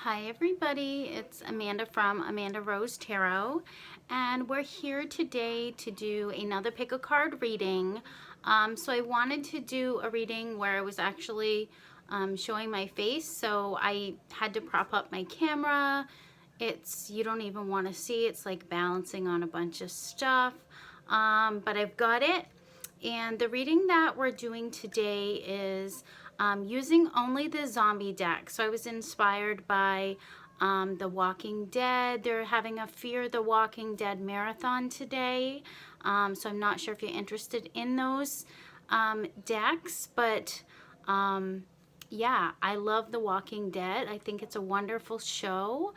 Hi everybody, it's Amanda from Amandarosetarot, and we're here today to do another pick a card reading. So I wanted to do a reading where I was actually showing my face, so I had to prop up my camera. You don't even want to see, it's like balancing on a bunch of stuff, but I've got it. And the reading that we're doing today is using only the zombie deck. So I was inspired by The Walking Dead. They're having a Fear the Walking Dead marathon today. So I'm not sure if you're interested in those decks, but yeah, I love The Walking Dead. I think it's a wonderful show.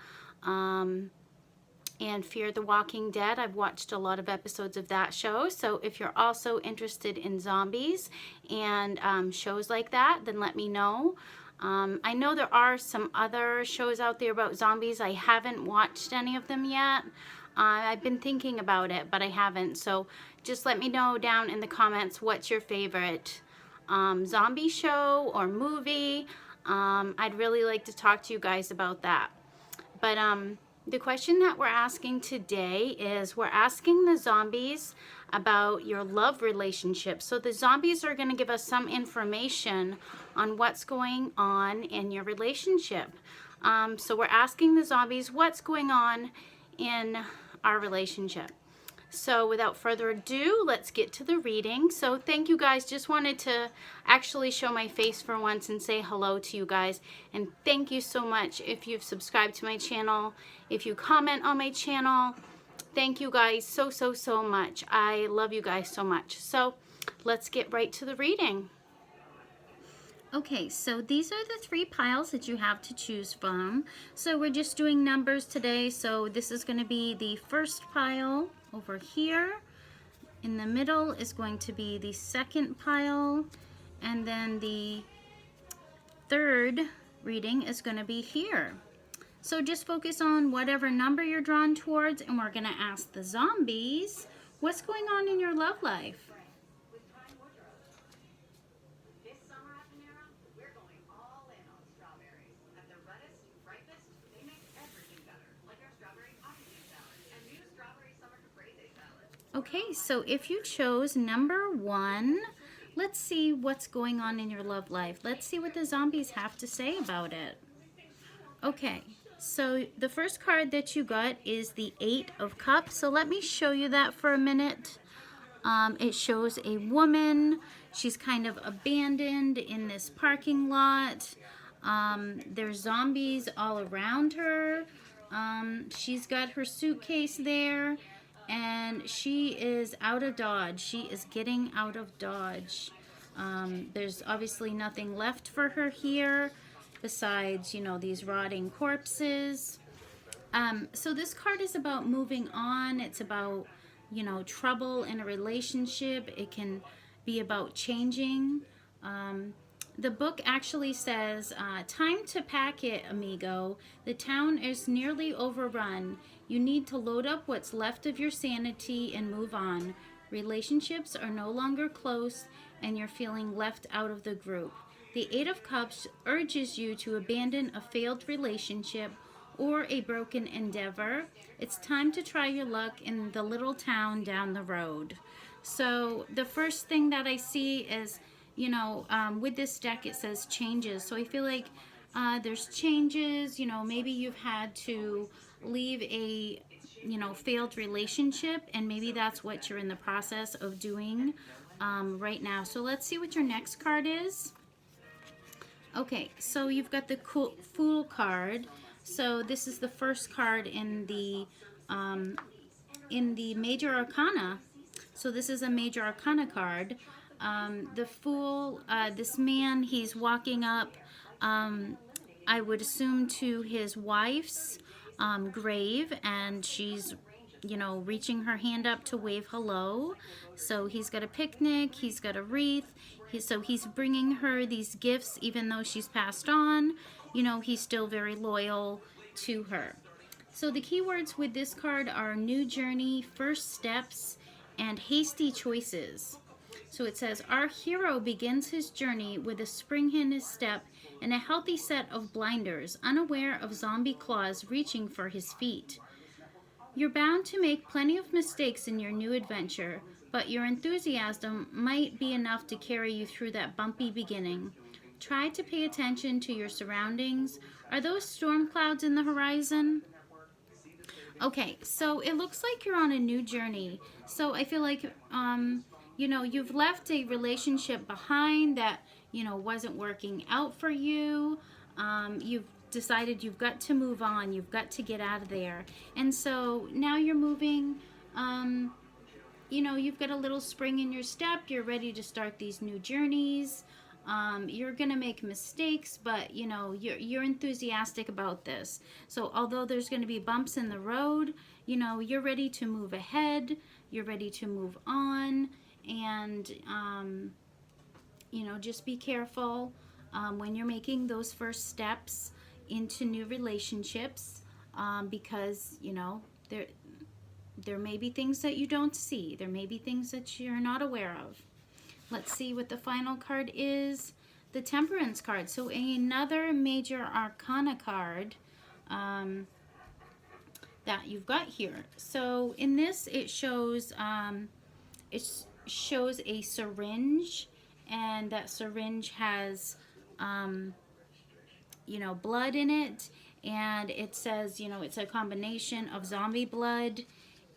And Fear the Walking Dead. I've watched a lot of episodes of that show. So if you're also interested in zombies and shows like that, then let me know. I know there are some other shows out there about zombies. I haven't watched any of them yet. I've been thinking about it, but I haven't. So just let me know down in the comments what's your favorite zombie show or movie. I'd really like to talk to you guys about that. But the question that we're asking today is we're asking the zombies about your love relationship. So the zombies are going to give us some information on what's going on in your relationship. So we're asking the zombies what's going on in our relationship. So without further ado, let's get to the reading. So thank you guys. Just wanted to actually show my face for once and say hello to you guys. And thank you so much if you've subscribed to my channel, if you comment on my channel. Thank you guys so much. I love you guys so much. So let's get right to the reading. Okay, so these are the three piles that you have to choose from. So we're just doing numbers today. So this is going to be the first pile over here. In the middle is going to be the second pile. And then the third reading is going to be here. So just focus on whatever number you're drawn towards, and we're going to ask the zombies, what's going on in your love life? Okay, so if you chose number 1, let's see what's going on in your love life. Let's see what the zombies have to say about it. Okay, so the first card that you got is the 8 of Cups. So let me show you that for a minute. It shows a woman. She's kind of abandoned in this parking lot. There's zombies all around her. She's got her suitcase there. And she is out of Dodge. She is getting out of Dodge. There's obviously nothing left for her here besides, you know, these rotting corpses. So this card is about moving on. It's about, you know, trouble in a relationship. It can be about changing. The book actually says, time to pack it, amigo. The town is nearly overrun. You need to load up what's left of your sanity and move on. Relationships are no longer close, and you're feeling left out of the group. The 8 of Cups urges you to abandon a failed relationship or a broken endeavor. It's time to try your luck in the little town down the road. So the first thing that I see is, you know, with this deck it says changes. So I feel like there's changes. You know, maybe you've had to leave a, you know, failed relationship, and maybe that's what you're in the process of doing right now. So let's see what your next card is. Okay, so you've got the Fool card. So this is the first card in the Major Arcana. So this is a Major Arcana card. The Fool, this man, he's walking up, I would assume to his wife's grave, and she's, you know, reaching her hand up to wave hello. So he's got a picnic, he's got a wreath, so he's bringing her these gifts even though she's passed on. You know, he's still very loyal to her. So the keywords with this card are new journey, first steps, and hasty choices. So it says, our hero begins his journey with a spring in his step and a healthy set of blinders, unaware of zombie claws reaching for his feet. You're bound to make plenty of mistakes in your new adventure, but your enthusiasm might be enough to carry you through that bumpy beginning. Try to pay attention to your surroundings. Are those storm clouds in the horizon? Okay, so it looks like you're on a new journey. So I feel like, you know, you've left a relationship behind that, you know, wasn't working out for you. You've decided you've got to move on. You've got to get out of there. And so now you're moving. You know, you've got a little spring in your step. You're ready to start these new journeys. You're gonna make mistakes, but you know you're enthusiastic about this. So although there's gonna be bumps in the road, you know you're ready to move ahead. You're ready to move on, and you know, just be careful when you're making those first steps into new relationships, because you know there may be things that you don't see. There may be things that you're not aware of. Let's see what the final card is. The Temperance card. So another major arcana card that you've got here. So in this, it shows a syringe, and that syringe has you know, blood in it, and it says, you know, it's a combination of zombie blood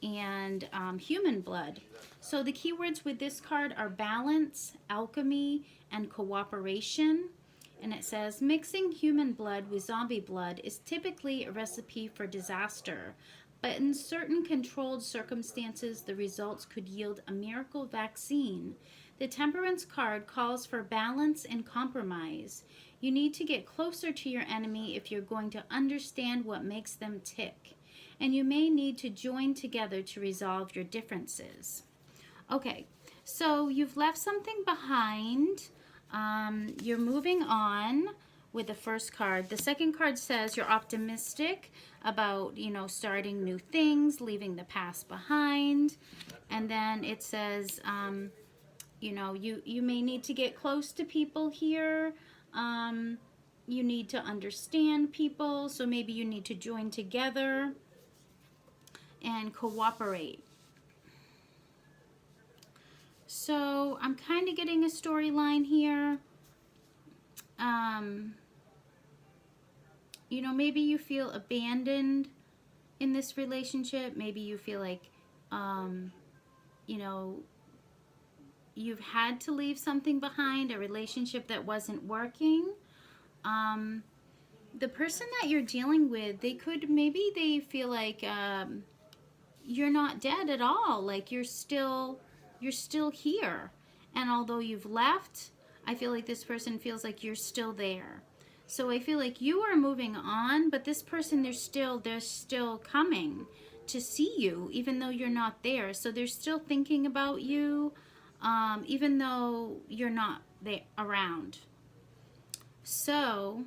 and human blood. So the keywords with this card are balance, alchemy, and cooperation. And it says, mixing human blood with zombie blood is typically a recipe for disaster, but in certain controlled circumstances, the results could yield a miracle vaccine. The Temperance card calls for balance and compromise. You need to get closer to your enemy if you're going to understand what makes them tick, and you may need to join together to resolve your differences. Okay, so you've left something behind. You're moving on with the first card. The second card says you're optimistic about, you know, starting new things, leaving the past behind. And then it says, you know, you may need to get close to people here. You need to understand people, so maybe you need to join together and cooperate. So I'm kind of getting a storyline here. You know, maybe you feel abandoned in this relationship. Maybe you feel like, you know, you've had to leave something behind, a relationship that wasn't working. The person that you're dealing with, maybe they feel like you're not dead at all. Like you're still here. And although you've left, I feel like this person feels like you're still there. So I feel like you are moving on, but this person, they're still coming to see you, even though you're not there. So they're still thinking about you, even though you're not there around. So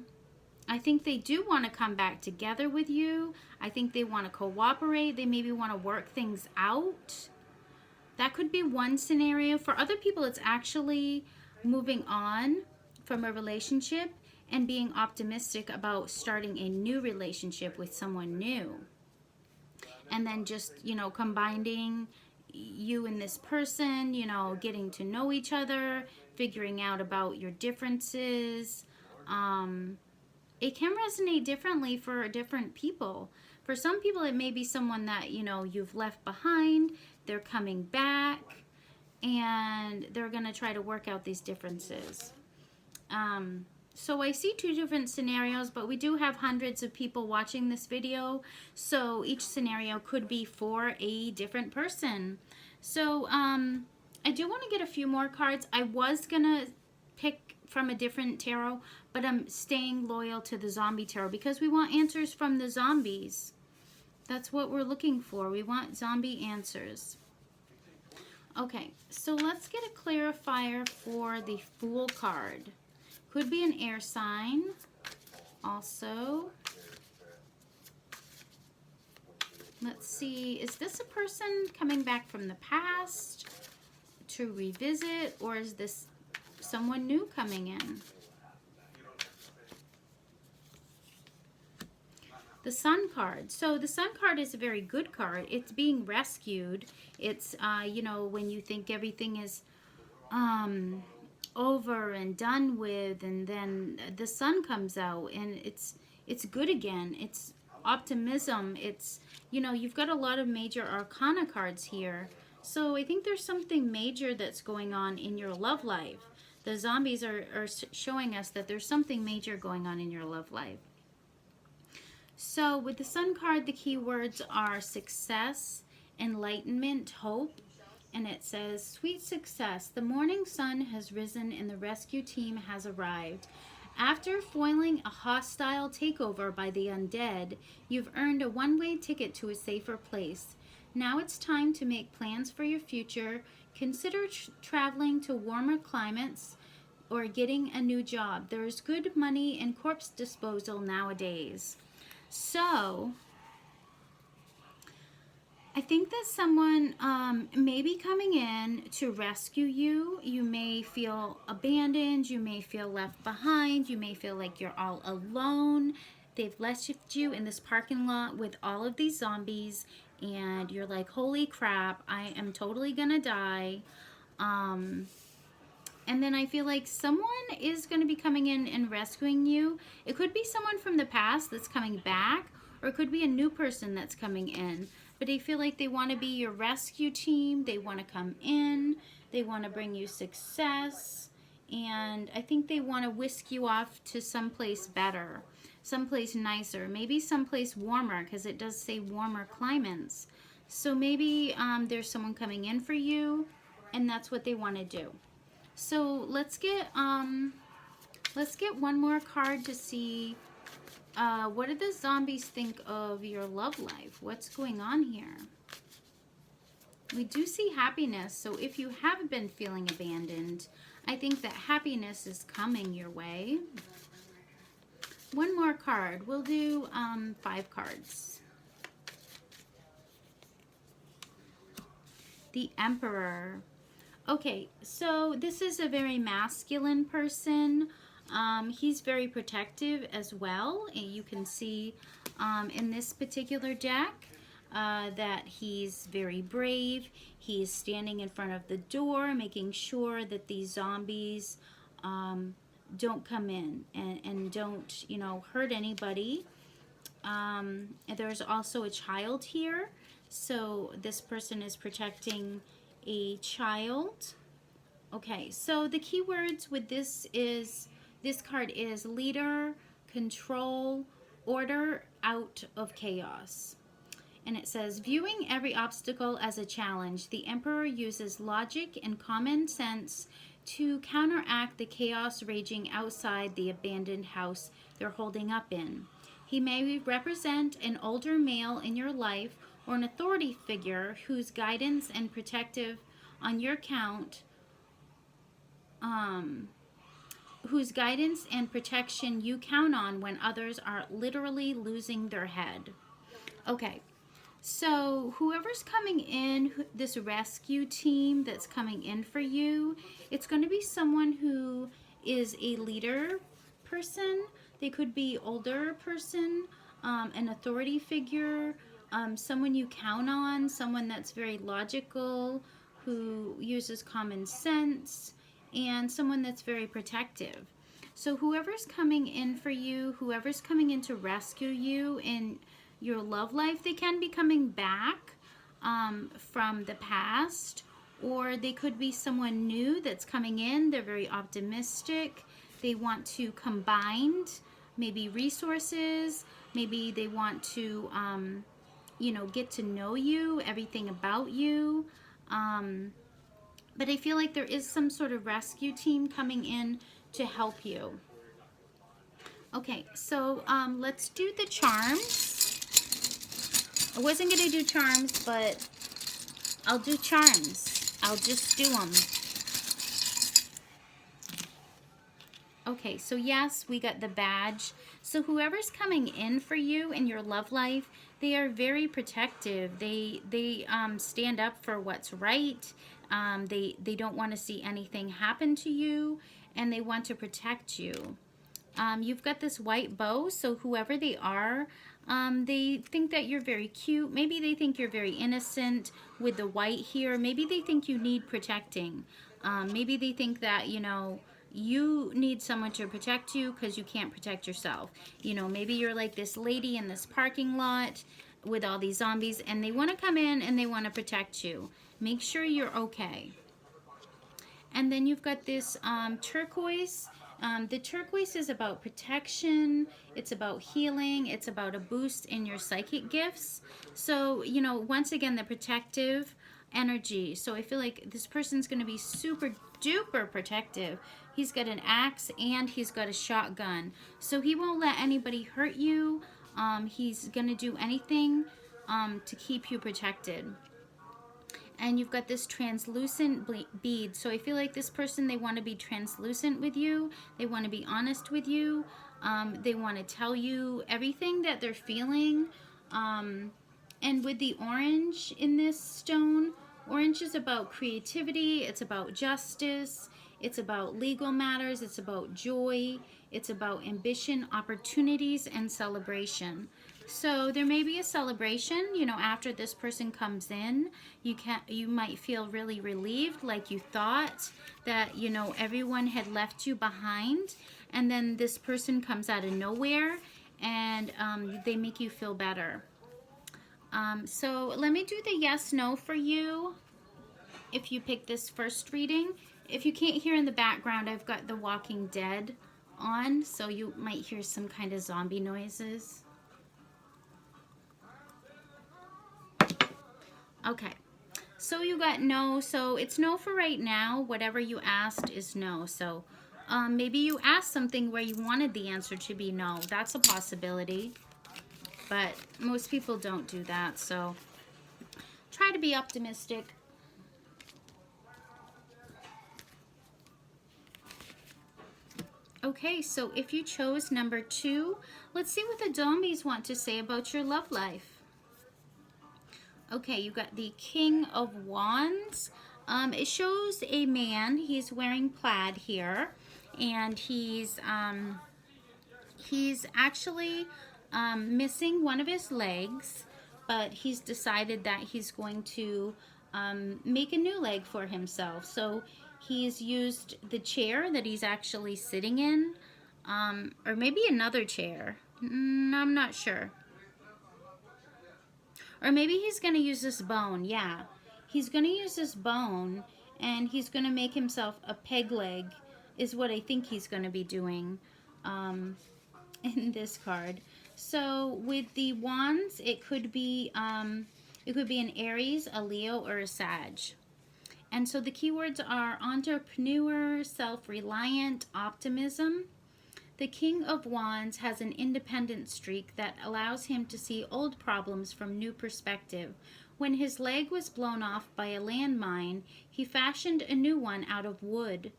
I think they do want to come back together with you. I think they want to cooperate. They maybe want to work things out. That could be one scenario. For other people, it's actually moving on from a relationship and being optimistic about starting a new relationship with someone new. And then just, you know, combining you and this person, you know, getting to know each other, figuring out about your differences. It can resonate differently for different people. For some people, it may be someone that, you know, you've left behind. They're coming back, and they're going to try to work out these differences. So I see two different scenarios, but we do have hundreds of people watching this video, so each scenario could be for a different person. So I do want to get a few more cards. I was going to pick from a different tarot, but I'm staying loyal to the zombie tarot because we want answers from the zombies. That's what we're looking for. We want zombie answers. Okay, so let's get a clarifier for the Fool card. Could be an air sign also. Let's see, is this a person coming back from the past to revisit, or is this someone new coming in? The Sun card. So the Sun card is a very good card. It's being rescued. It's, you know, when you think everything is over and done with, and then the Sun comes out and it's good again. It's optimism. It's, you know, you've got a lot of major arcana cards here. So I think there's something major that's going on in your love life. The zombies are showing us that there's something major going on in your love life. So with the Sun card, the keywords are success, enlightenment, hope, and it says, sweet success, the morning sun has risen and the rescue team has arrived. After foiling a hostile takeover by the undead, you've earned a one-way ticket to a safer place. Now it's time to make plans for your future. Consider traveling to warmer climates or getting a new job. There is good money in corpse disposal nowadays. So, I think that someone may be coming in to rescue you. You may feel abandoned. You may feel left behind. You may feel like you're all alone. They've left you in this parking lot with all of these zombies, and you're like, holy crap, I am totally gonna die. And then I feel like someone is going to be coming in and rescuing you. It could be someone from the past that's coming back, or it could be a new person that's coming in. But I feel like they want to be your rescue team. They want to come in. They want to bring you success. And I think they want to whisk you off to someplace better, someplace nicer, maybe someplace warmer, because it does say warmer climates. So maybe there's someone coming in for you, and that's what they want to do. So let's get one more card to see what do the zombies think of your love life? What's going on here? We do see happiness. So if you have been feeling abandoned, I think that happiness is coming your way. One more card. We'll do 5 cards. The Emperor. Okay, so this is a very masculine person. He's very protective as well. And you can see in this particular deck that he's very brave. He's standing in front of the door, making sure that these zombies don't come in and don't, you know, hurt anybody. There's also a child here. So this person is protecting a child. Okay, so the keywords with this card is leader, control, order, out of chaos. And it says, viewing every obstacle as a challenge, the Emperor uses logic and common sense to counteract the chaos raging outside the abandoned house they're holding up in. He may represent an older male in your life or an authority figure whose guidance and protective on your count, whose guidance and protection you count on when others are literally losing their head. Okay, so whoever's coming in, this rescue team that's coming in for you, it's going to be someone who is a leader person. They could be older person, an authority figure, someone you count on, someone that's very logical, who uses common sense, and someone that's very protective. So whoever's coming in for you, whoever's coming in to rescue you in your love life, they can be coming back from the past, or they could be someone new that's coming in. They're very optimistic. They want to combine maybe resources. Maybe they want to you know, get to know you, everything about you. But I feel like there is some sort of rescue team coming in to help you. Okay, so let's do the charms. I wasn't going to do charms, but I'll do charms. I'll just do them. Okay, so yes, we got the badge. So whoever's coming in for you in your love life, they are very protective. They stand up for what's right. They don't want to see anything happen to you, and they want to protect you. You've got this white bow, so whoever they are, they think that you're very cute. Maybe they think you're very innocent with the white here. Maybe they think you need protecting. Maybe they think that, you know, you need someone to protect you because you can't protect yourself. You know, maybe you're like this lady in this parking lot with all these zombies, and they want to come in and they want to protect you. Make sure you're okay. And then you've got this turquoise. The turquoise is about protection, it's about healing, it's about a boost in your psychic gifts. So, you know, once again, the protective energy. So I feel like this person's going to be super duper protective. He's got an axe and he's got a shotgun. So he won't let anybody hurt you. He's going to do anything to keep you protected. And you've got this translucent bead. So I feel like this person, they want to be translucent with you. They want to be honest with you. They want to tell you everything that they're feeling. And with the orange in this stone, orange is about creativity. It's about justice. It's about legal matters. It's about joy. It's about ambition, opportunities, and celebration. So there may be a celebration, you know, after this person comes in. You might feel really relieved, like you thought that, you know, everyone had left you behind, and then this person comes out of nowhere, and they make you feel better. So let me do the yes, no for you if you pick this first reading. If you can't hear in the background, I've got The Walking Dead on, so you might hear some kind of zombie noises. Okay, so you got no, so it's no for right now. Whatever you asked is no. So maybe you asked something where you wanted the answer to be no. That's a possibility, but most people don't do that, so try to be optimistic. Okay, so if you chose number 2, let's see what the zombies want to say about your love life. Okay, you got the King of Wands. It shows a man. He's wearing plaid here, and he's actually missing one of his legs, but he's decided that he's going to make a new leg for himself. So he's used the chair that he's actually sitting in, or maybe another chair. I'm not sure. Or maybe he's going to use this bone. Yeah, he's going to use this bone, and he's going to make himself a peg leg, is what I think he's going to be doing in this card. So with the wands, it could be an Aries, a Leo, or a Sag. And so the keywords are entrepreneur, self-reliant, optimism. The King of Wands has an independent streak that allows him to see old problems from new perspective. When his leg was blown off by a landmine, he fashioned a new one out of wood.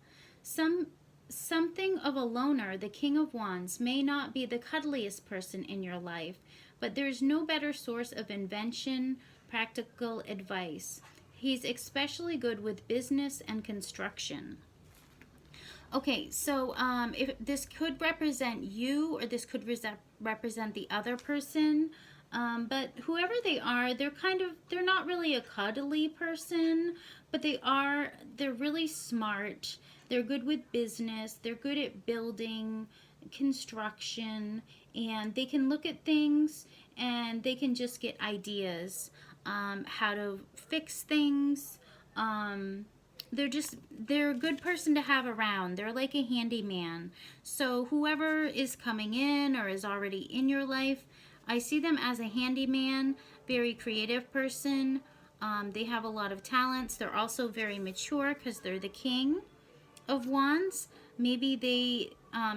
Something of a loner, the King of Wands may not be the cuddliest person in your life, but there is no better source of invention, practical advice. He's especially good with business and construction. Okay, so if this could represent you, or this could represent the other person, but whoever they are, they're not really a cuddly person, but they're really smart. They're good with business. They're good at building, construction, and they can look at things and they can just get ideas how to fix things. They're a good person to have around. They're like a handyman. So whoever is coming in or is already in your life, I see them as a handyman, very creative person. They have a lot of talents. They're also very mature because they're the King of Wands. Maybe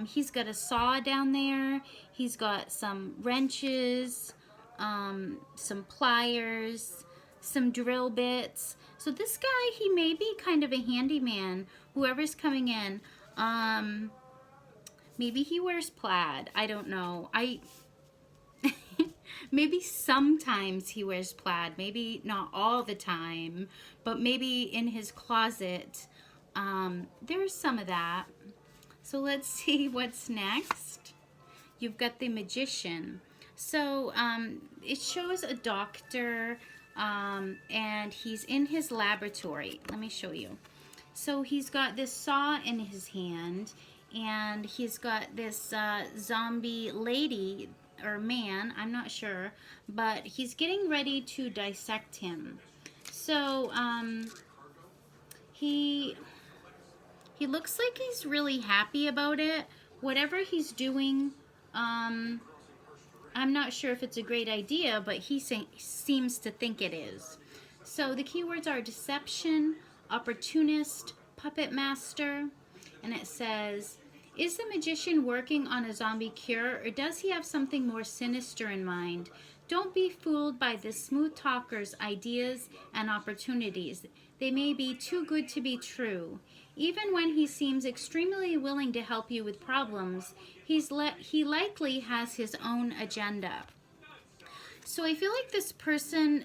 he's got a saw down there. He's got some wrenches, some pliers, some drill bits. So this guy, he may be kind of a handyman, whoever's coming in. Maybe he wears plaid. I don't know. maybe sometimes he wears plaid, maybe not all the time, but maybe in his closet, there's some of that. So let's see what's next. You've got the Magician. So it shows a doctor, and he's in his laboratory. Let me show you. So he's got this saw in his hand, and he's got this zombie lady or man, I'm not sure, but he's getting ready to dissect him. So he looks like he's really happy about it. Whatever he's doing, I'm not sure if it's a great idea, but he seems to think it is. So the keywords are deception, opportunist, puppet master, and it says, is the magician working on a zombie cure, or does he have something more sinister in mind? Don't be fooled by this smooth talker's ideas and opportunities. They may be too good to be true. Even when he seems extremely willing to help you with problems, he likely has his own agenda. So I feel like this person,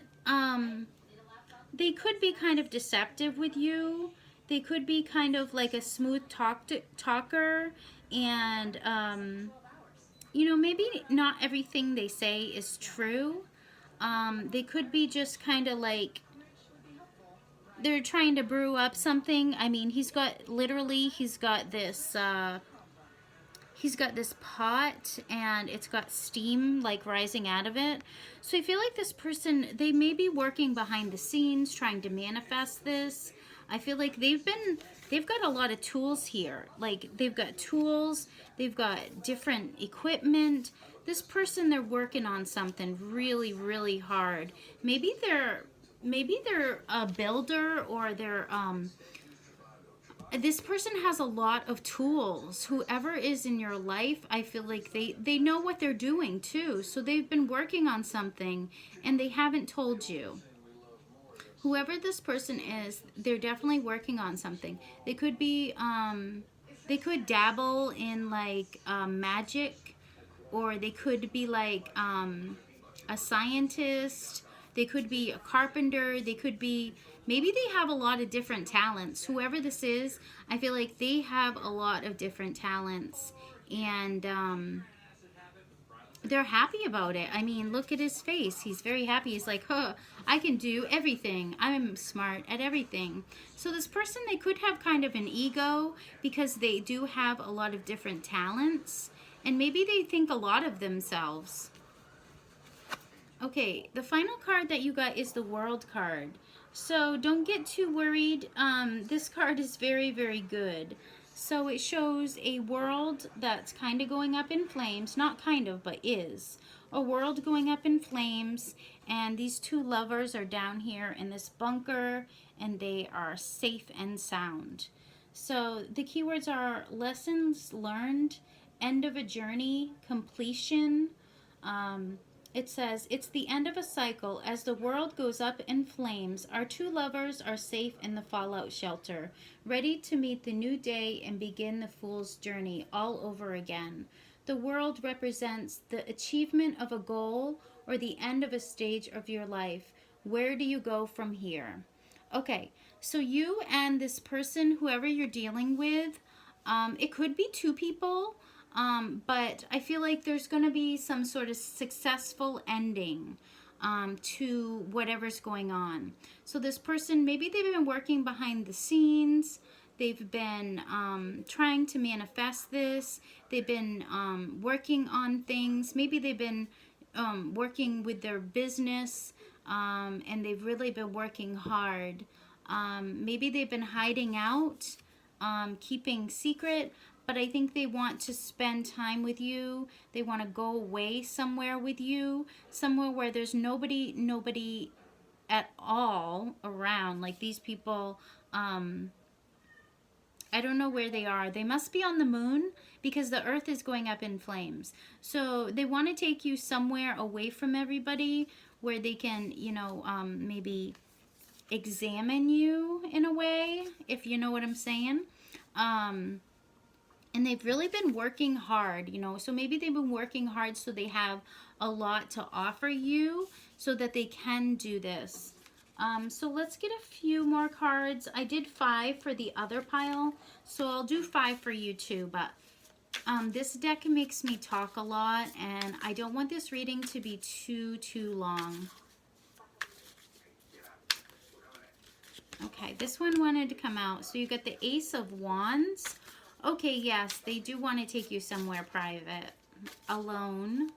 they could be kind of deceptive with you. They could be kind of like a smooth talker, and you know, maybe not everything they say is true. They could be just kind of like they're trying to brew up something. I mean, he's got this pot, and it's got steam like rising out of it. So I feel like this person, they may be working behind the scenes trying to manifest this. I feel like they've got a lot of tools here. Like they've got tools, they've got different equipment. This person, they're working on something really, really hard. Maybe they're a builder, or they're this person has a lot of tools. Whoever is in your life, I feel like they know what they're doing too. So they've been working on something and they haven't told you. Whoever this person is, they're definitely working on something. They could be, they could dabble in like magic, or they could be like a scientist. They could be a carpenter. They could be, maybe they have a lot of different talents. Whoever this is, I feel like they have a lot of different talents, and they're happy about it. I mean, look at his face. He's very happy. He's like, huh, I can do everything. I'm smart at everything. So this person, they could have kind of an ego because they do have a lot of different talents, and maybe they think a lot of themselves. Okay, the final card that you got is the World card. So don't get too worried. This card is very, very good. So it shows a world that's kind of going up in flames. Not kind of, but is. A world going up in flames. And these two lovers are down here in this bunker. And they are safe and sound. So the keywords are lessons learned, end of a journey, completion. It says, it's the end of a cycle. As the world goes up in flames, our two lovers are safe in the fallout shelter, ready to meet the new day and begin the fool's journey all over again. The world represents the achievement of a goal or the end of a stage of your life. Where do you go from here? Okay, so you and this person, whoever you're dealing with, it could be two people. But I feel like there's going to be some sort of successful ending to whatever's going on. So this person, maybe they've been working behind the scenes. They've been trying to manifest this. They've been working on things. Maybe they've been working with their business, and they've really been working hard. Maybe they've been hiding out, keeping secret. But I think they want to spend time with you. They want to go away somewhere with you. Somewhere where there's nobody at all around. Like these people, I don't know where they are. They must be on the moon because the earth is going up in flames. So they want to take you somewhere away from everybody where they can, you know, maybe examine you in a way, if you know what I'm saying. And And they've really been working hard, you know. So maybe they've been working hard so they have a lot to offer you so that they can do this. So let's get a few more cards. I did 5 for the other pile, so I'll do 5 for you too. But this deck makes me talk a lot, and I don't want this reading to be too long. Okay, this one wanted to come out. So you got the Ace of Wands. Okay, yes, they do want to take you somewhere private. Alone.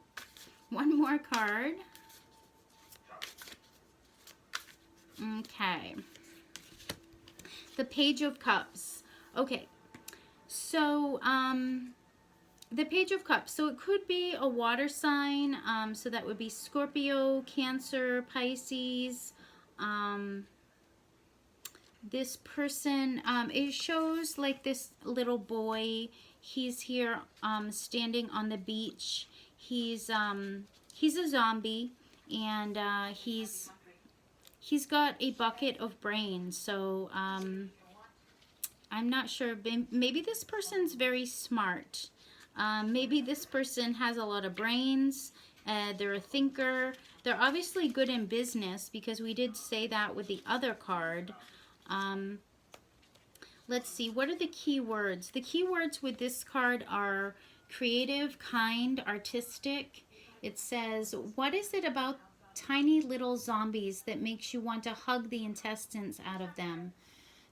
One more card. Okay. The Page of Cups. Okay. So, the Page of Cups. So it could be a water sign. So that would be Scorpio, Cancer, Pisces. This person, it shows like this little boy. He's here standing on the beach. He's a zombie, and he's got a bucket of brains. So I'm not sure. Maybe this person's very smart. Maybe this person has a lot of brains. They're a thinker. They're obviously good in business, because we did say that with the other card. Let's see, what are the key words? The key words with this card are creative, kind, artistic. It says, what is it about tiny little zombies that makes you want to hug the intestines out of them?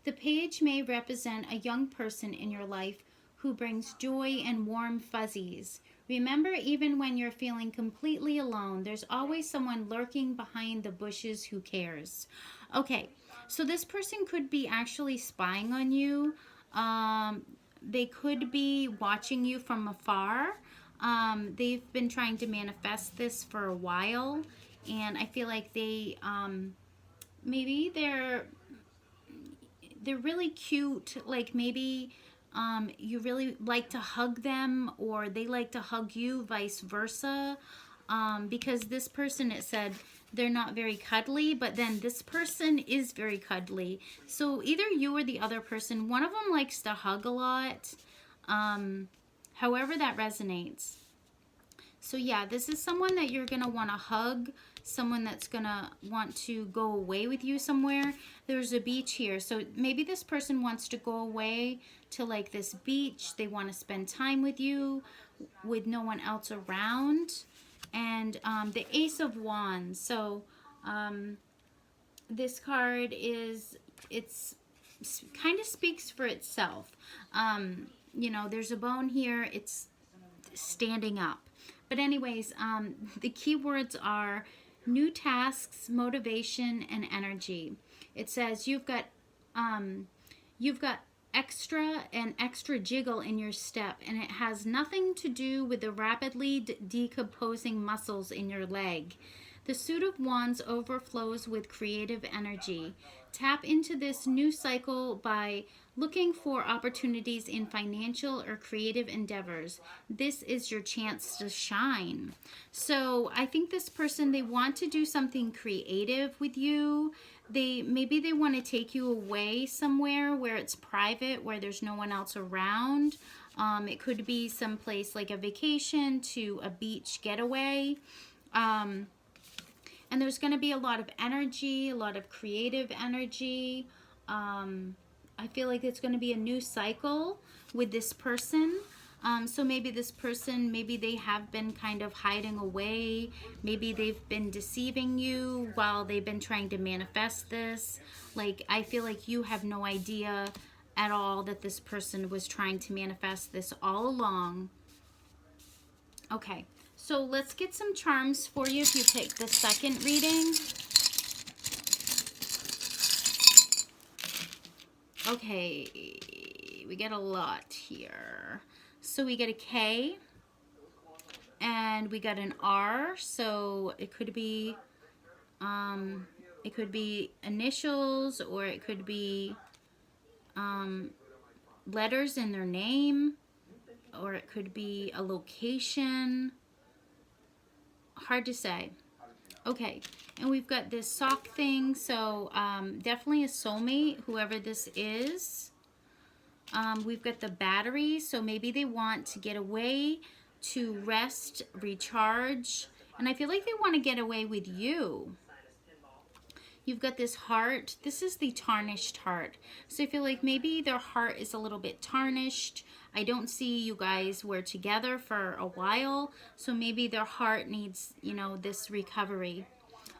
The page may represent a young person in your life who brings joy and warm fuzzies. Remember, even when you're feeling completely alone, there's always someone lurking behind the bushes who cares. Okay, so this person could be actually spying on you. They could be watching you from afar. They've been trying to manifest this for a while, and I feel like they, maybe they're really cute. Like maybe you really like to hug them, or they like to hug you, vice versa. Because this person, it said, they're not very cuddly, but then this person is very cuddly. So either you or the other person, one of them likes to hug a lot. However that resonates. So yeah, this is someone that you're going to want to hug, someone that's going to want to go away with you somewhere. There's a beach here, so maybe this person wants to go away to like this beach. They want to spend time with you with no one else around. And the Ace of Wands. So this card is, it's kind of speaks for itself. You know, there's a bone here. It's standing up. But anyways, the key words are new tasks, motivation, and energy. It says you've got extra jiggle in your step, and it has nothing to do with the rapidly decomposing muscles in your leg. The Suit of Wands overflows with creative energy. Tap into this new cycle by looking for opportunities in financial or creative endeavors. This is your chance to shine. So I think this person, they want to do something creative with you. Maybe they want to take you away somewhere where it's private, where there's no one else around. It could be someplace like a vacation to a beach getaway. And there's going to be a lot of energy, a lot of creative energy. I feel like it's going to be a new cycle with this person. So maybe this person, maybe they have been kind of hiding away. Maybe they've been deceiving you while they've been trying to manifest this. Like, I feel like you have no idea at all that this person was trying to manifest this all along. Okay, so let's get some charms for you if you pick the second reading. Okay, we get a lot here. So we get a K, and we got an R, so it could be initials, or it could be letters in their name, or it could be a location. Hard to say. Okay, and we've got this sock thing, so definitely a soulmate, whoever this is. We've got the battery, so maybe they want to get away to rest, recharge, and I feel like they want to get away with you. You've got this heart. This is the tarnished heart. So I feel like maybe their heart is a little bit tarnished. I don't see you guys were together for a while, so maybe their heart needs, you know, this recovery.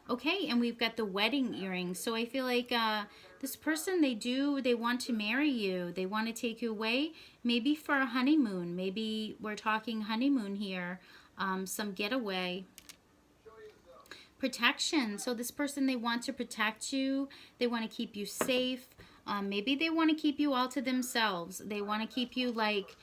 Okay, and we've got the wedding earrings. So I feel like this person, they want to marry you. They want to take you away, maybe for a honeymoon. Maybe we're talking honeymoon here, some getaway. Protection. So this person, they want to protect you. They want to keep you safe. Maybe they want to keep you all to themselves. They want to keep you like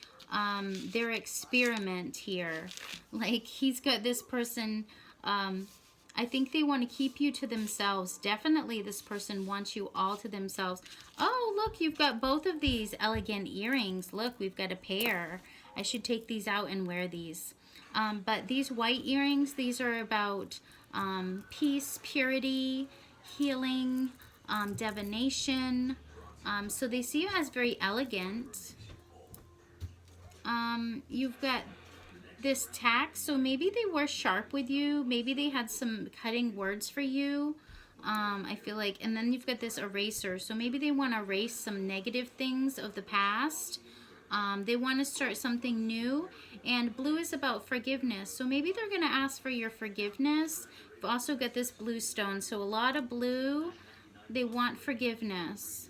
their experiment here. Like he's got this person, I think they want to keep you to themselves. Definitely this person wants you all to themselves. Oh, look, you've got both of these elegant earrings. Look, we've got a pair. I should take these out and wear these. But these white earrings, these are about peace, purity, healing, divination. So they see you as very elegant. You've got this tack, so maybe they were sharp with you. Maybe they had some cutting words for you. I feel like, and then you've got this eraser. So maybe they want to erase some negative things of the past. They want to start something new. And blue is about forgiveness. So maybe they're going to ask for your forgiveness. You've also got this blue stone. So a lot of blue. They want forgiveness.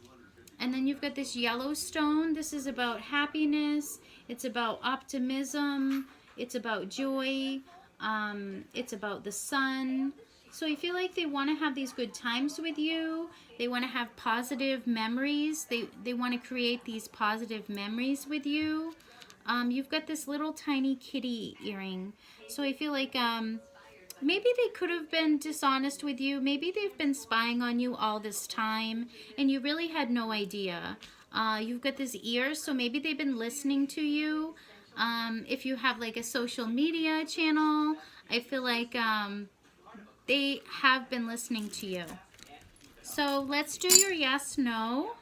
And then you've got this yellow stone. This is about happiness. It's about optimism. It's about joy. It's about the sun. So I feel like they want to have these good times with you. They want to have positive memories. They want to create these positive memories with you. You've got this little tiny kitty earring. So I feel like maybe they could have been dishonest with you. Maybe they've been spying on you all this time and you really had no idea. You've got this ear, so maybe they've been listening to you. If you have like a social media channel, I feel like they have been listening to you. So let's do your yes, no.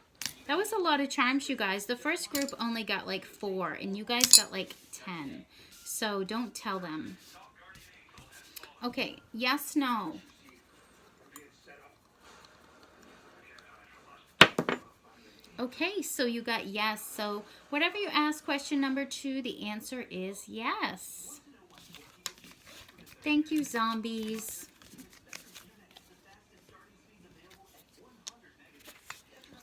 That was a lot of charms, you guys. The first group only got like 4 and you guys got like 10. So don't tell them. Okay, yes, no. Okay, so you got yes. So whatever you ask, question number 2, the answer is yes. Thank you, zombies.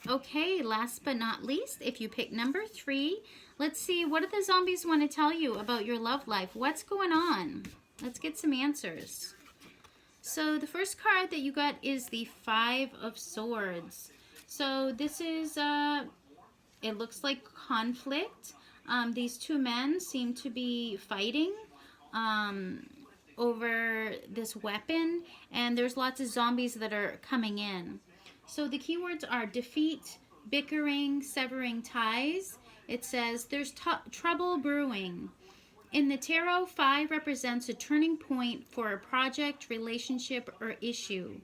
Okay, last but not least, if you pick number 3, let's see, what do the zombies want to tell you about your love life? What's going on? Let's get some answers. So the first card that you got is the 5 of Swords. So this is, it looks like conflict. These 2 men seem to be fighting over this weapon, and there's lots of zombies that are coming in. So the keywords are defeat, bickering, severing ties. It says there's trouble brewing. In the tarot, 5 represents a turning point for a project, relationship, or issue.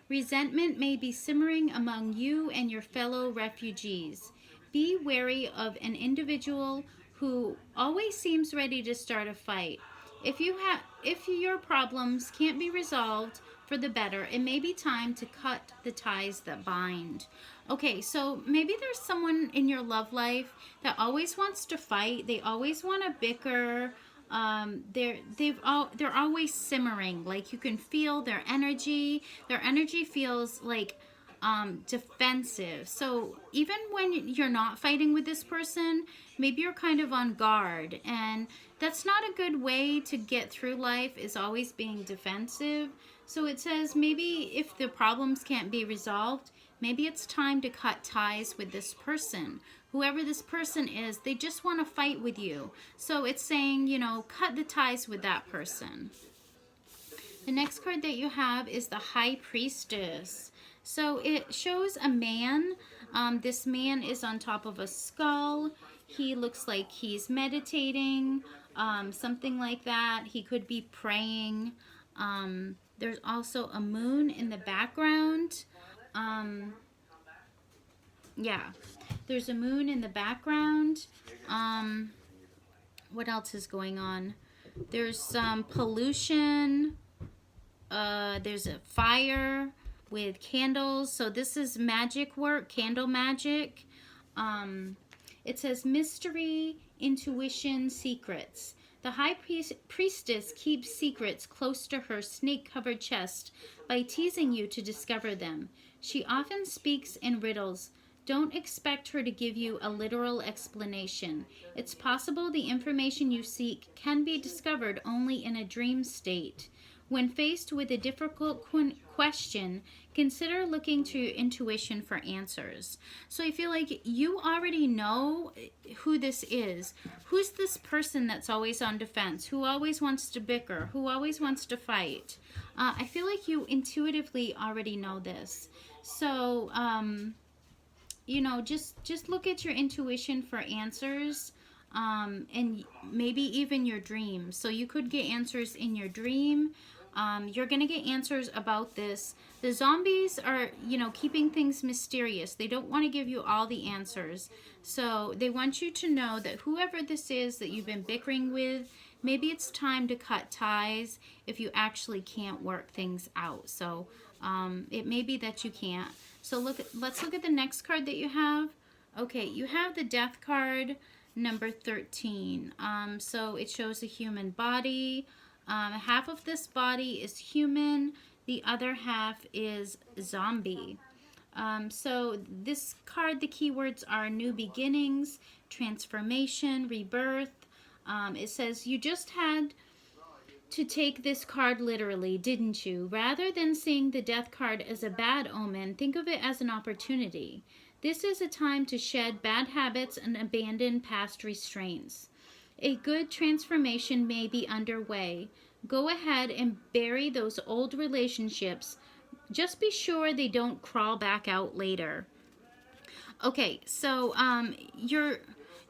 Resentment may be simmering among you and your fellow refugees. Be wary of an individual who always seems ready to start a fight. If your problems can't be resolved for the better, it may be time to cut the ties that bind. Okay, so maybe there's someone in your love life that always wants to fight. They always want to bicker. They're always simmering. Like you can feel their energy. Their energy feels like defensive. So even when you're not fighting with this person, maybe you're kind of on guard, and that's not a good way to get through life, is always being defensive. So it says maybe if the problems can't be resolved, maybe it's time to cut ties with this person. Whoever this person is, they just want to fight with you. So it's saying, you know, cut the ties with that person. The next card that you have is the High Priestess. So it shows a man. This man is on top of a skull. He looks like he's meditating, something like that. He could be praying. There's also a moon in the background. Yeah. There's a moon in the background. What else is going on? There's some pollution. There's a fire with candles. So this is magic work, candle magic. It says mystery, intuition, secrets. The high priestess keeps secrets close to her snake-covered chest by teasing you to discover them. She often speaks in riddles. Don't expect her to give you a literal explanation. It's possible the information you seek can be discovered only in a dream state. When faced with a difficult question, consider looking to your intuition for answers. So I feel like you already know who this is. Who's this person that's always on defense? Who always wants to bicker? Who always wants to fight? I feel like you intuitively already know this. So, you know, just look at your intuition for answers. And maybe even your dreams. So you could get answers in your dream. You're going to get answers about this. The zombies are, you know, keeping things mysterious. They don't want to give you all the answers. So they want you to know that whoever this is that you've been bickering with, maybe it's time to cut ties if you actually can't work things out. So it may be that you can't. So let's look at the next card that you have. Okay, you have the Death card, number 13. So it shows a human body. Half of this body is human, the other half is zombie. So this card, the keywords are new beginnings, transformation, rebirth. It says you just had to take this card literally, didn't you? Rather than seeing the Death card as a bad omen, think of it as an opportunity. This is a time to shed bad habits and abandon past restraints. A good transformation may be underway. Go ahead and bury those old relationships. Just be sure they don't crawl back out later. Okay, so you're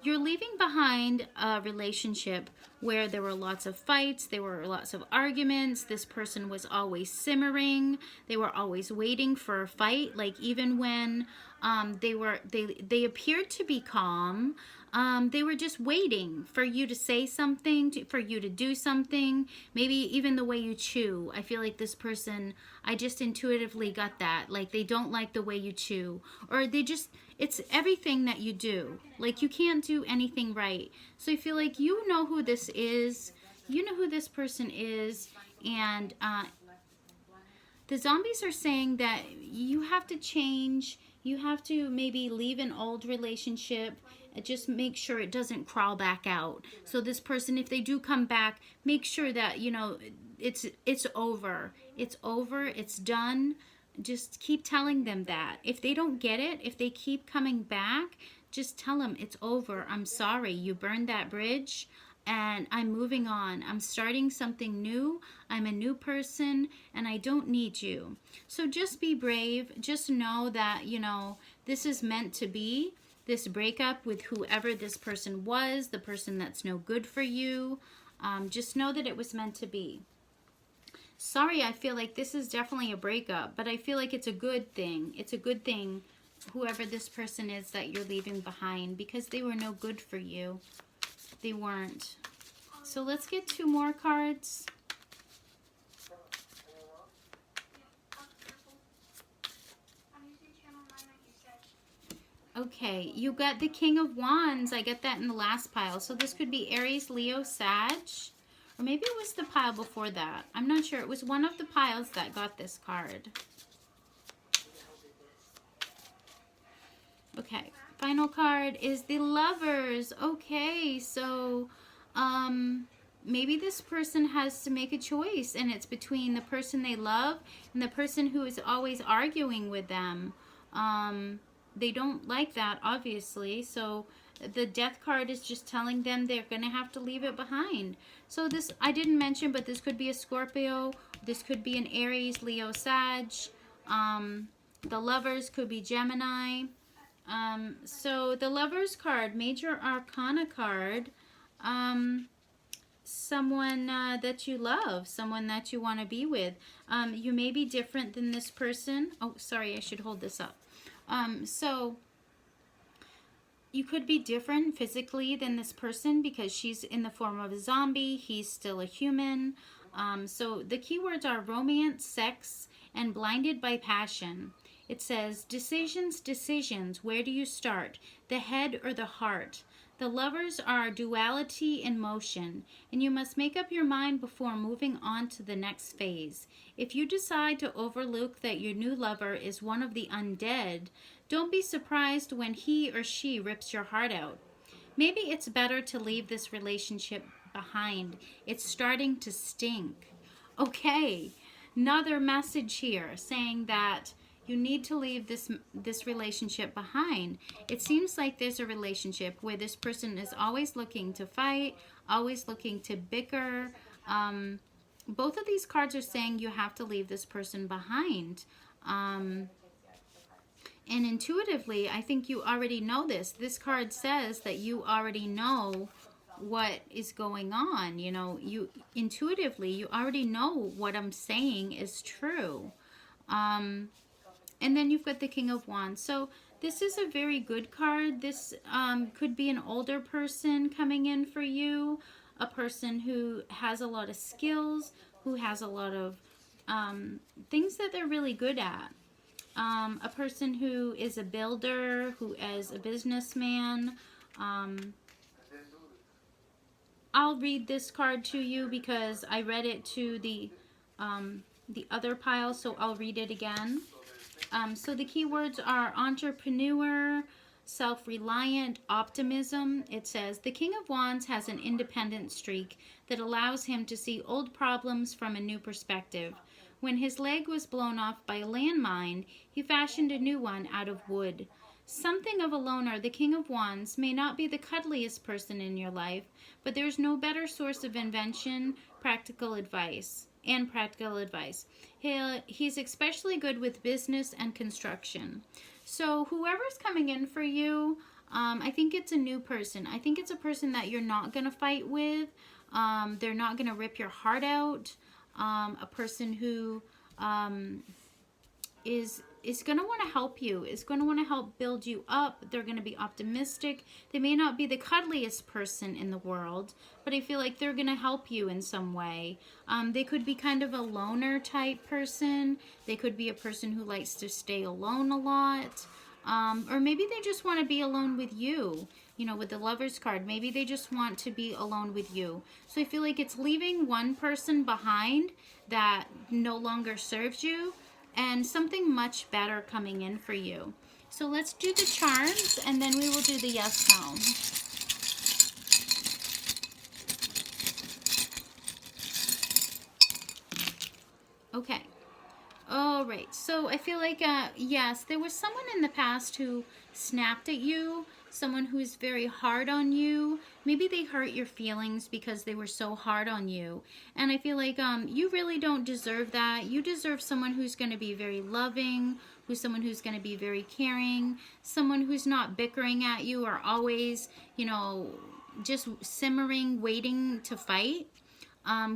leaving behind a relationship where there were lots of fights, there were lots of arguments, this person was always simmering, they were always waiting for a fight, like even when they appeared to be calm, they were just waiting for you to say something, for you to do something, maybe even the way you chew. I feel like this person, I just intuitively got that, like they don't like the way you chew, or they just, it's everything that you do. Like you can't do anything right. So I feel like you know who this is. You know who this person is. And the zombies are saying that you have to change. You have to maybe leave an old relationship. Just make sure it doesn't crawl back out. So this person, if they do come back, make sure that, you know, it's over. It's over. It's done. Just keep telling them that. If they don't get it, if they keep coming back, just tell them it's over. I'm sorry. You burned that bridge and I'm moving on. I'm starting something new. I'm a new person and I don't need you. So just be brave. Just know that, you know, this is meant to be. This breakup with whoever this person was, the person that's no good for you. Just know that it was meant to be. Sorry, I feel like this is definitely a breakup, but I feel like it's a good thing. It's a good thing, whoever this person is that you're leaving behind, because they were no good for you. They weren't. So let's get 2 more cards. Okay, you got the King of Wands. I get that in the last pile. So this could be Aries, Leo, Sag. Or maybe it was the pile before that. I'm not sure. It was one of the piles that got this card. Okay, final card is the Lovers. Okay, so maybe this person has to make a choice, and it's between the person they love and the person who is always arguing with them. They don't like that, obviously, so the Death card is just telling them they're going to have to leave it behind. So this, I didn't mention, but this could be a Scorpio. This could be an Aries, Leo, Sag. The Lovers could be Gemini. So the Lovers card, Major Arcana card, someone that you love, someone that you want to be with. You may be different than this person. Oh, sorry, I should hold this up. So you could be different physically than this person because she's in the form of a zombie. He's still a human. So the keywords are romance, sex, and blinded by passion. It says, decisions, decisions. Where do you start? The head or the heart? The lovers are duality in motion, and you must make up your mind before moving on to the next phase. If you decide to overlook that your new lover is one of the undead, don't be surprised when he or she rips your heart out. Maybe it's better to leave this relationship behind. It's starting to stink. Okay, another message here saying that you need to leave this relationship behind. It seems like there's a relationship where this person is always looking to fight, always looking to bicker. Both of these cards are saying you have to leave this person behind. And intuitively, I think you already know this. This card says that you already know what is going on. You know, you intuitively, you already know what I'm saying is true. And then you've got the King of Wands. So this is a very good card. This could be an older person coming in for you, a person who has a lot of skills, who has a lot of things that they're really good at. A person who is a builder, who is a businessman. I'll read this card to you because I read it to the other pile, so I'll read it again. So the keywords are entrepreneur, self-reliant, optimism. It says, the King of Wands has an independent streak that allows him to see old problems from a new perspective. When his leg was blown off by a landmine, he fashioned a new one out of wood. Something of a loner, the King of Wands may not be the cuddliest person in your life, but there's no better source of invention, practical advice. He's especially good with business and construction. So whoever's coming in for you, I think it's a new person. I think it's a person that you're not going to fight with. They're not going to rip your heart out. A person who is going to want to help you, is going to want to help build you up. They're going to be optimistic. They may not be the cuddliest person in the world, but I feel like they're going to help you in some way. They could be kind of a loner type person. They could be a person who likes to stay alone a lot. Or maybe they just want to be alone with you. You know, with the Lovers card, maybe they just want to be alone with you. So I feel like it's leaving one person behind that no longer serves you, and something much better coming in for you. So let's do the charms, and then we will do the yes, no. Okay. All right. So I feel like, yes, there was someone in the past who snapped at you, someone who is very hard on you. Maybe they hurt your feelings because they were so hard on you. And I feel like you really don't deserve that. You deserve someone who's going to be very loving, someone who's going to be very caring, someone who's not bickering at you or always, you know, just simmering, waiting to fight.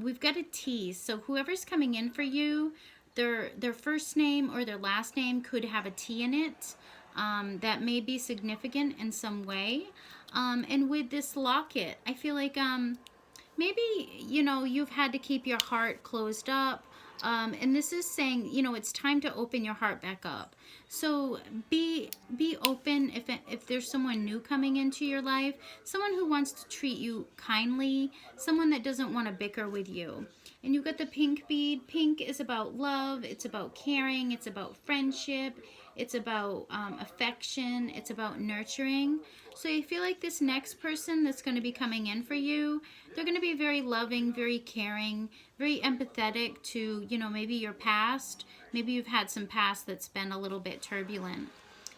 We've got a T. So whoever's coming in for you, their first name or their last name could have a T in it. That may be significant in some way. And with this locket, I feel like maybe, you know, you've had to keep your heart closed up. And this is saying, you know, it's time to open your heart back up. So be open if there's someone new coming into your life, someone who wants to treat you kindly, someone that doesn't want to bicker with you. And you've got the pink bead. Pink is about love. It's about caring. It's about friendship. It's about affection. It's about nurturing. So I feel like this next person that's going to be coming in for you, they're going to be very loving, very caring, very empathetic to, you know, maybe your past. Maybe you've had some past that's been a little bit turbulent.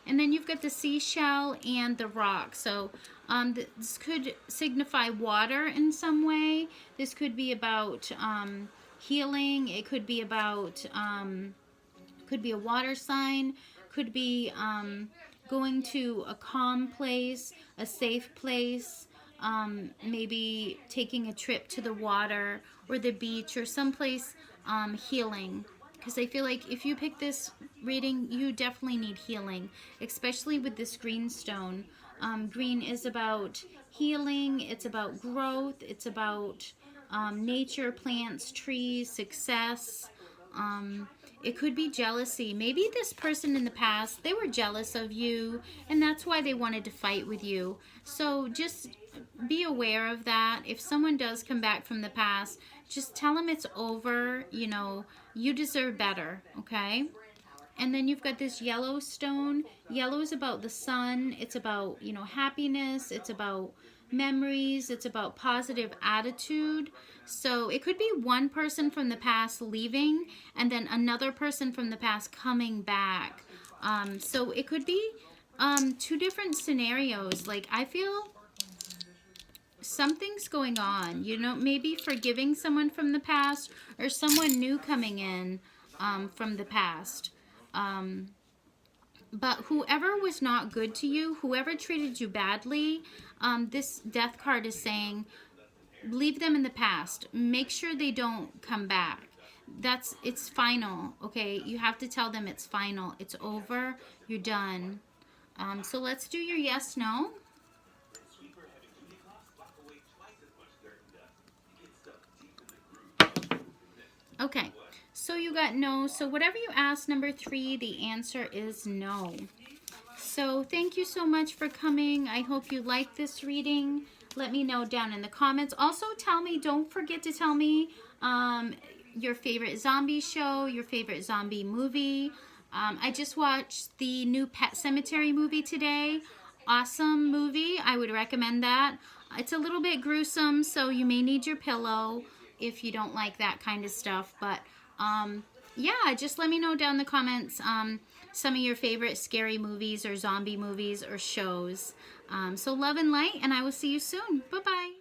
And then you've got the seashell and the rock. So this could signify water in some way. This could be about healing. It could be about, could be a water sign. Could be going to a calm place, a safe place, maybe taking a trip to the water or the beach or someplace healing. Because I feel like if you pick this reading, you definitely need healing, especially with this green stone. Green is about healing. It's about growth. It's about nature, plants, trees, success. It could be jealousy. Maybe this person in the past, they were jealous of you, and that's why they wanted to fight with you. So just be aware of that. If someone does come back from the past, just tell them it's over. You know, you deserve better, okay? And then you've got this yellow stone. Yellow is about the sun. It's about, you know, happiness. It's about memories. It's about positive attitude. So it could be one person from the past leaving and then another person from the past coming back. So it could be two different scenarios. Like, I feel something's going on. You know, maybe forgiving someone from the past or someone new coming in from the past. But whoever was not good to you, whoever treated you badly, this death card is saying, leave them in the past. Make sure they don't come back. It's final, okay? You have to tell them it's final. It's over. You're done. So let's do your yes, no. Okay. So you got no. So whatever you asked, number 3, the answer is no. So thank you so much for coming. I hope you liked this reading. Let me know down in the comments. Also tell me, don't forget to tell me your favorite zombie show, your favorite zombie movie. I just watched the new Pet Cemetery movie today. Awesome movie. I would recommend that. It's a little bit gruesome, so you may need your pillow if you don't like that kind of stuff. But yeah, just let me know down in the comments some of your favorite scary movies or zombie movies or shows. So love and light, and I will see you soon. Bye-bye.